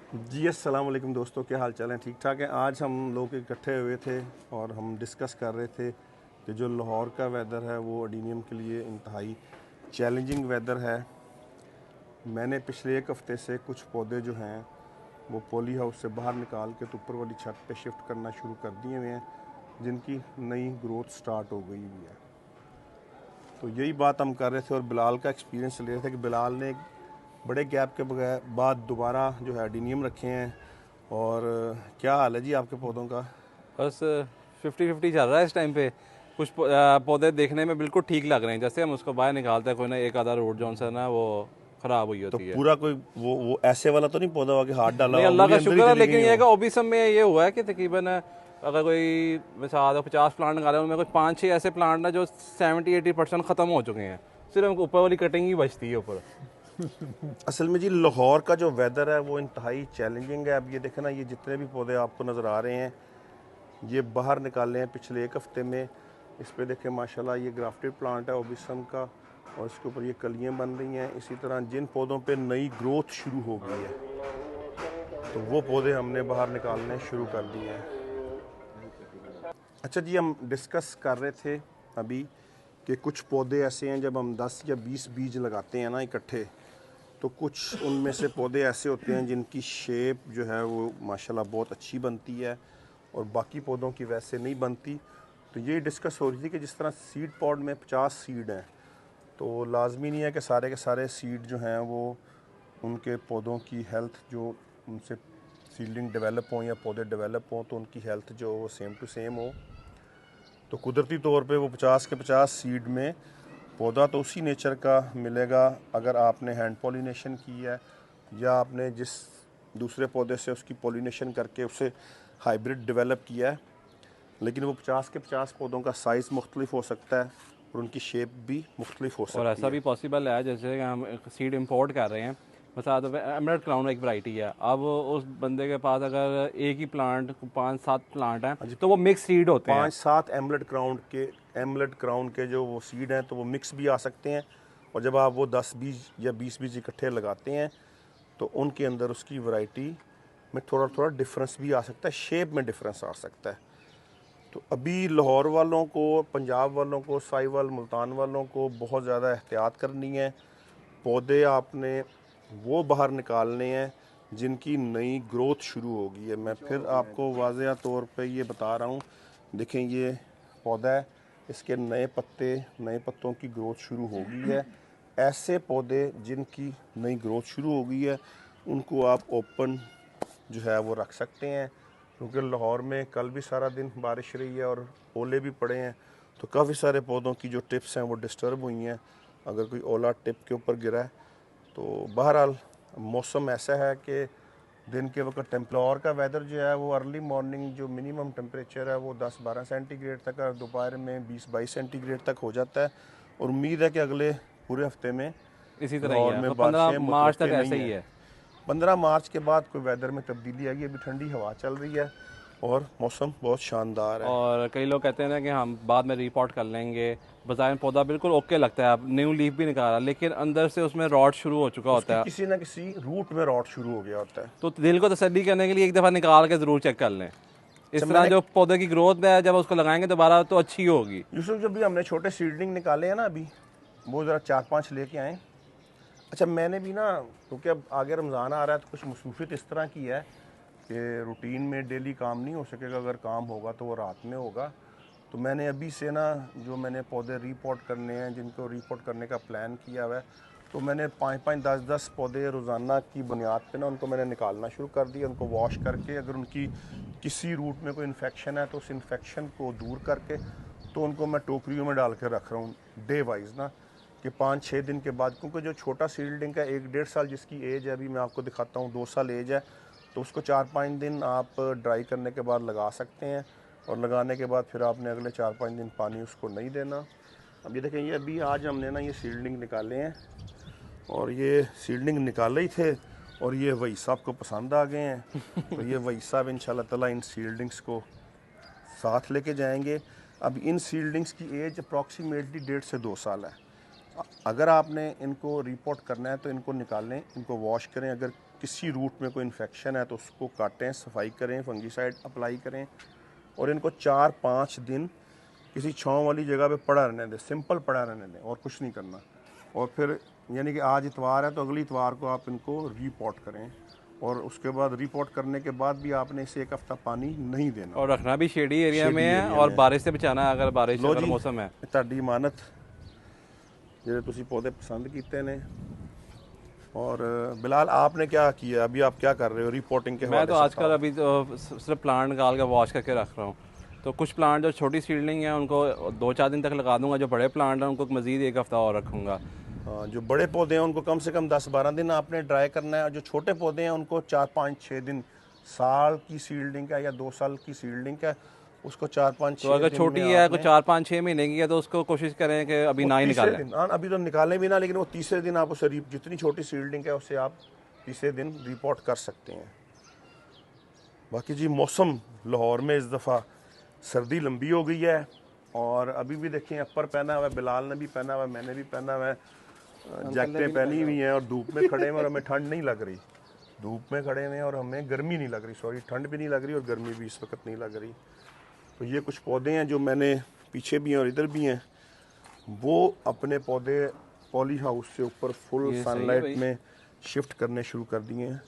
जी अस्सलाम वालेकुम दोस्तों, क्या हाल चाल है? ठीक ठाक है। आज हम लोग इकट्ठे हुए थे और हम डिस्कस कर रहे थे कि जो लाहौर का वेदर है वो अडीनियम के लिए इंतहाई चैलेंजिंग वेदर है। मैंने पिछले एक हफ़्ते से कुछ पौधे जो हैं वो पॉली हाउस से बाहर निकाल के तो ऊपर वाली छत पे शिफ्ट करना शुरू कर दिए हुए हैं, जिनकी नई ग्रोथ स्टार्ट हो गई हुई है। तो यही बात हम कर रहे थे और बिलाल का एक्सपीरियंस ले रहे थे कि बिलाल ने बड़े गैप के बगैर बाद दोबारा जो है अडीनियम रखे हैं। और क्या हाल है जी आपके पौधों का? बस 50-50 चल रहा है इस टाइम पे। कुछ पौधे देखने में बिल्कुल ठीक लग रहे हैं, जैसे हम उसको बाहर निकालते हैं कोई ना एक आधा रूट जॉन सा ना वो ख़राब हुई तो होती है। पूरा कोई वो ऐसे वाला तो नहीं पौधा हुआ कि हाथ डाला नहीं, हुआ अल्लाह वो भी का अंदर ही शुक्र है, चली लेकिन गई ये है हो? कि ओबीसम में ये हुआ है कि तकरीबन अगर कोई मिसाल 50 प्लांट निकाले उनमें कुछ 5-6 ऐसे प्लांट हैं जो 70-80% ख़त्म हो चुके हैं। सिर्फ ऊपर वाली कटिंग ही बचती है ऊपर। असल में जी लाहौर का जो वेदर है वो इंतहाई चैलेंजिंग है। अब ये देखें ना, ये जितने भी पौधे आपको नज़र आ रहे हैं ये बाहर निकाले हैं पिछले एक हफ्ते में। इस पे देखें माशाल्लाह, ये ग्राफ्टेड प्लांट है ओबिसम का और इसके ऊपर ये कलियां बन रही हैं। इसी तरह जिन पौधों पे नई ग्रोथ शुरू हो गई है तो वो पौधे हमने बाहर निकालने शुरू कर दिए हैं। अच्छा जी, हम डिस्कस कर रहे थे अभी कि कुछ पौधे ऐसे हैं जब हम 10 या 20 बीज लगाते हैं ना इकट्ठे, तो कुछ उनमें से पौधे ऐसे होते हैं जिनकी शेप जो है वो माशाल्लाह बहुत अच्छी बनती है और बाकी पौधों की वैसे नहीं बनती। तो ये डिस्कस हो रही थी कि जिस तरह सीड पॉड में 50 सीड हैं, तो लाजमी नहीं है कि सारे के सारे सीड जो हैं वो उनके पौधों की हेल्थ जो उनसे सीडलिंग डेवलप हों या पौधे डेवलप हों तो उनकी हेल्थ जो वो सेम टू सेम हो। तो कुदरती तौर पे वो 50 के 50 सीड में पौधा तो उसी नेचर का मिलेगा अगर आपने हैंड पॉलिनेशन की है या आपने जिस दूसरे पौधे से उसकी पॉलिनेशन करके उसे हाइब्रिड डेवलप किया है। लेकिन वो 50 के 50 पौधों का साइज़ मुख्तलिफ हो सकता है और उनकी शेप भी मुख्तलिफ हो और सकती ऐसा है। भी पॉसिबल है जैसे कि हम सीड इंपोर्ट कर रहे हैं। बता दो, एमरेल्ड क्राउन एक वैरायटी है। अब उस बंदे के पास अगर एक ही प्लांट 5-7 प्लांट हैं हाँ जी। तो वो मिक्स सीड होते हैं। 5-7 एमलेट क्राउन के जो वो सीड हैं तो वो मिक्स भी आ सकते हैं। और जब आप वो 10 बीज या 20 बीज इकट्ठे लगाते हैं तो उनके अंदर उसकी वैरायटी में थोड़ा थोड़ा डिफरेंस भी आ सकता है, शेप में डिफरेंस आ सकता है। तो अभी लाहौर वालों को, पंजाब वालों को, साहिवाल मुल्तान वालों को बहुत ज़्यादा एहतियात करनी है। पौधे आपने वो बाहर निकालने हैं जिनकी नई ग्रोथ शुरू हो गई है। मैं फिर आपको वाज़ेह तौर पे ये बता रहा हूँ, देखें ये पौधा है, इसके नए पत्ते, नए पत्तों की ग्रोथ शुरू हो गई है। ऐसे पौधे जिनकी नई ग्रोथ शुरू हो गई है उनको आप ओपन जो है वो रख सकते हैं, क्योंकि लाहौर में कल भी सारा दिन बारिश रही है और ओले भी पड़े हैं। तो काफ़ी सारे पौधों की जो टिप्स हैं वो डिस्टर्ब हुई हैं अगर कोई ओला टिप के ऊपर गिरा है। तो बहरहाल मौसम ऐसा है कि दिन के वक्त टेम्पलोर का वेदर जो है वो अर्ली मॉर्निंग जो मिनिमम टेम्परेचर है वो 10-12 सेंटीग्रेड तक और दोपहर में 20-22 सेंटीग्रेड तक हो जाता है। और उम्मीद है कि अगले पूरे हफ्ते में इसी तरह ही लाहौर है, में तो 15 बारिशें मार्च तक मुतवक्के ऐसे नहीं ही हैं। है। 15 मार्च के बाद कोई वेदर में तब्दीली आएगी। अभी ठंडी हवा चल रही है और मौसम बहुत शानदार है। और कई लोग कहते हैं ना कि हम बाद में रिपोर्ट कर लेंगे। बाजार पौधा बिल्कुल ओके लगता है, अब न्यू लीफ भी निकाला लेकिन अंदर से उसमें रॉट शुरू हो चुका उसकी होता है। किसी ना किसी रूट में रॉट शुरू हो गया होता है। तो दिल को तसल्ली करने के लिए एक दफ़ा निकाल के ज़रूर चेक कर लें। अच्छा इस तरह मैंने, जो पौधे की ग्रोथ है जब उसको लगाएंगे दोबारा तो अच्छी होगी। यूसुफ जब भी हमने छोटे सीडलिंग निकाले हैं ना अभी, वो ज़रा 4-5 लेके आए। अच्छा मैंने भी ना, क्योंकि अब आगे रमज़ान आ रहा है तो कुछ मसरूफियत इस तरह की है कि रूटीन में डेली काम नहीं हो सकेगा। अगर काम होगा तो वो रात में होगा। तो मैंने अभी से ना जो मैंने पौधे रिपोर्ट करने हैं, जिनको रिपोर्ट करने का प्लान किया हुआ है, तो मैंने 5-5, 10-10 पौधे रोज़ाना की बुनियाद पे ना उनको मैंने निकालना शुरू कर दिया। उनको वॉश करके अगर उनकी किसी रूट में कोई इन्फेक्शन है तो उस इन्फेक्शन को दूर करके तो उनको मैं टोकरियों में डाल के रख रहा हूँ डे वाइज ना, कि 5-6 दिन के बाद। क्योंकि जो छोटा सीडलिंग का 1-1.5 साल जिसकी एज है, अभी मैं आपको दिखाता हूँ 2 साल एज है, तो उसको 4-5 दिन आप ड्राई करने के बाद लगा सकते हैं और लगाने के बाद फिर आपने अगले 4-5 दिन पानी उसको नहीं देना। अब ये देखें, ये अभी आज हमने ना ये सीडलिंग निकाले हैं और ये सीडलिंग निकाले ही थे और ये वही साहब को पसंद आ गए हैं। तो ये वही साहब इंशाल्लाह ताला इन सीडलिंग्स को साथ लेके जाएंगे। अब इन सीडलिंग्स की एज अप्रॉक्सीमेटली 1.5 से 2 साल है। अगर आपने इनको रिपोर्ट करना है तो इनको निकालें, इनको वॉश करें। अगर किसी रूट में कोई इन्फेक्शन है तो उसको काटें, सफाई करें, फंगीसाइड अप्लाई करें और इनको 4-5 दिन किसी छाँव वाली जगह पे पड़ा रहने दें, सिंपल पड़ा रहने दें और कुछ नहीं करना। और फिर यानी कि आज इतवार है तो अगली इतवार को आप इनको रीपॉट करें और उसके बाद रिपोर्ट करने के बाद भी आपने इसे 1 हफ्ता पानी नहीं देना और रखना भी शेडी एरिया में शेडी है एरिया और में। बारिश से बचाना है अगर बारिश लो अगर जी, मौसम है। ਤੁਹਾਡੀ ਇਮਾਨਤ ਜਿਹੜੇ ਤੁਸੀਂ पौधे पसंद ਕੀਤੇ ने। और बिलाल आपने क्या किया, अभी आप क्या कर रहे हो रिपोर्टिंग के मैं हवाले तो से? आजकल अभी तो सिर्फ प्लांट निकाल कर वॉश करके रख रहा हूँ। तो कुछ प्लांट जो छोटी सीडलिंग है उनको 2-4 दिन तक लगा दूंगा, जो बड़े प्लांट हैं उनको मज़ीद 1 हफ्ता और रखूँगा। हाँ, जो बड़े पौधे हैं उनको कम से कम 10-12 दिन आपने ड्राई करना है और जो छोटे पौधे हैं उनको 4-5-6 दिन, साल की सीडलिंग है या 2 साल की सीडलिंग है उसको 4-5-6 तो अगर दिन छोटी में है कोई आपने 4-5-6 महीने की है तो उसको कोशिश करें कि अभी वो ना ही तीसरे निकालें। दिन, हाँ अभी तो निकालें भी ना, लेकिन वो तीसरे दिन आप उसे जितनी छोटी सीडलिंग है उससे आप तीसरे दिन रिपोर्ट कर सकते हैं। बाकी जी मौसम लाहौर में इस दफ़ा सर्दी लंबी हो गई है और अभी भी देखें अपर पहना हुआ है, बिलाल ने भी पहना हुआ है, मैंने भी पहना हुआ है, जैकेटें पहनी हुई हैं और धूप में खड़े हैं और हमें ठंड नहीं लग रही। धूप में खड़े हुए हैं और हमें गर्मी नहीं लग रही, सॉरी ठंड भी नहीं लग रही और गर्मी भी इस वक्त नहीं लग रही। तो ये कुछ पौधे हैं जो मैंने पीछे भी हैं और इधर भी हैं, वो अपने पौधे पॉली हाउस से ऊपर फुल ये सही है सनलाइट भाई। में शिफ्ट करने शुरू कर दिए हैं,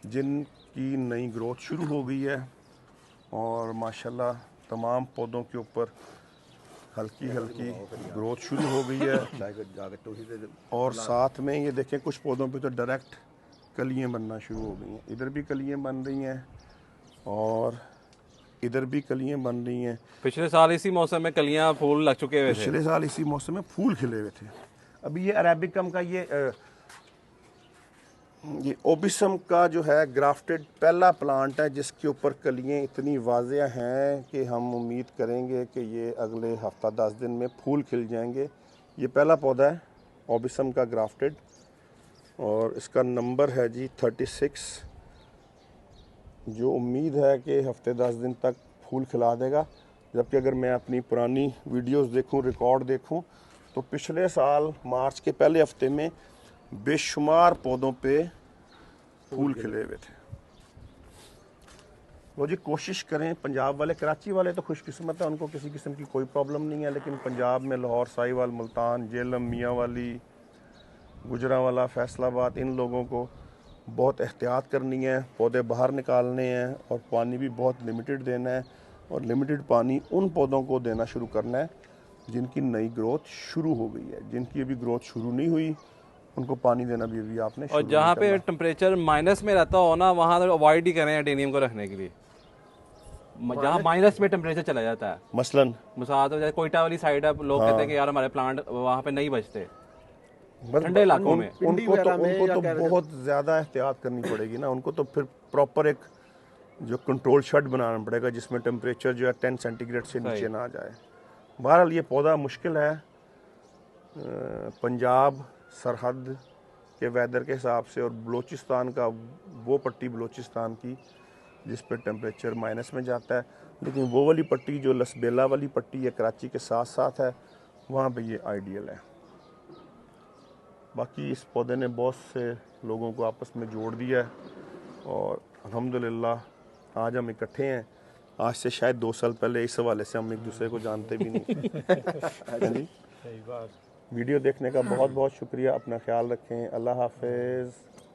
जिनकी नई ग्रोथ शुरू हो गई है और माशाल्लाह तमाम पौधों के ऊपर हल्की हल्की ग्रोथ शुरू हो गई है। और साथ में ये देखें कुछ पौधों पे तो डायरेक्ट कलियां बनना शुरू हो गई हैं, इधर भी कलियां बन रही हैं और इधर भी कलियां बन रही हैं। पिछले साल इसी मौसम में कलियां फूल लग चुके हुए थे। पिछले साल इसी मौसम में फूल खिले हुए थे। अभी ये अरेबिकम का ये ओबिसम का जो है ग्राफ्टेड पहला प्लांट है जिसके ऊपर कलियां इतनी वाज़ेह हैं कि हम उम्मीद करेंगे कि ये अगले हफ्ता 10 दिन में फूल खिल जाएंगे। ये पहला पौधा है ओबिसम का ग्राफ्टेड और इसका नंबर है जी 36, जो उम्मीद है कि हफ्ते 10 दिन तक फूल खिला देगा। जबकि अगर मैं अपनी पुरानी वीडियोस देखूं, रिकॉर्ड देखूं, तो पिछले साल मार्च के पहले हफ्ते में बेशुमार पौधों पे फूल खिले हुए थे। वो जी कोशिश करें, पंजाब वाले, कराची वाले तो खुशकिस्मत है, उनको किसी किस्म की कोई प्रॉब्लम नहीं है, लेकिन पंजाब में लाहौर, साहिवाल, मुल्तान, जेलम, मियांवाली, गुजरांवाला, फैसलाबाद, इन लोगों को बहुत एहतियात करनी है, पौधे बाहर निकालने हैं और पानी भी बहुत लिमिटेड देना है और लिमिटेड पानी उन पौधों को देना शुरू करना है जिनकी नई ग्रोथ शुरू हो गई है। जिनकी अभी ग्रोथ शुरू नहीं हुई उनको पानी देना भी अभी आपने और शुरू जहाँ नहीं पे करना। टेम्परेचर माइनस में रहता हो ना वहाँ तो अवॉइड ही करें एडेनियम को रखने के लिए। जहाँ माइनस में टेम्परेचर चला जाता है, मसलन मिसाल तो जैसे कोयटा वाली साइड है, लोग कहते हैं कि यार हमारे प्लांट वहाँ पे नहीं बचते ठंडे इलाकों में। उनको तो बहुत ज़्यादा एहतियात करनी पड़ेगी ना, उनको तो फिर प्रॉपर एक जो कंट्रोल शेड बनाना पड़ेगा जिसमें टेम्परेचर जो है 10 सेंटीग्रेड से नीचे ना जाए। बहरहाल ये पौधा मुश्किल है पंजाब सरहद के वेदर के हिसाब से और बलूचिस्तान का वो पट्टी बलूचिस्तान की जिस पे टेम्परेचर माइनस में जाता है, लेकिन वो वाली पट्टी जो लसबेला वाली पट्टी है कराची के साथ साथ है, वहाँ पे ये आइडियल है। बाकी इस पौधे ने बहुत से लोगों को आपस में जोड़ दिया है और अल्हम्दुलिल्लाह आज हम इकट्ठे हैं। आज से शायद 2 साल पहले इस हवाले से हम एक दूसरे को जानते भी नहीं थे। वीडियो देखने का बहुत बहुत शुक्रिया, अपना ख्याल रखें, अल्लाह हाफिज़।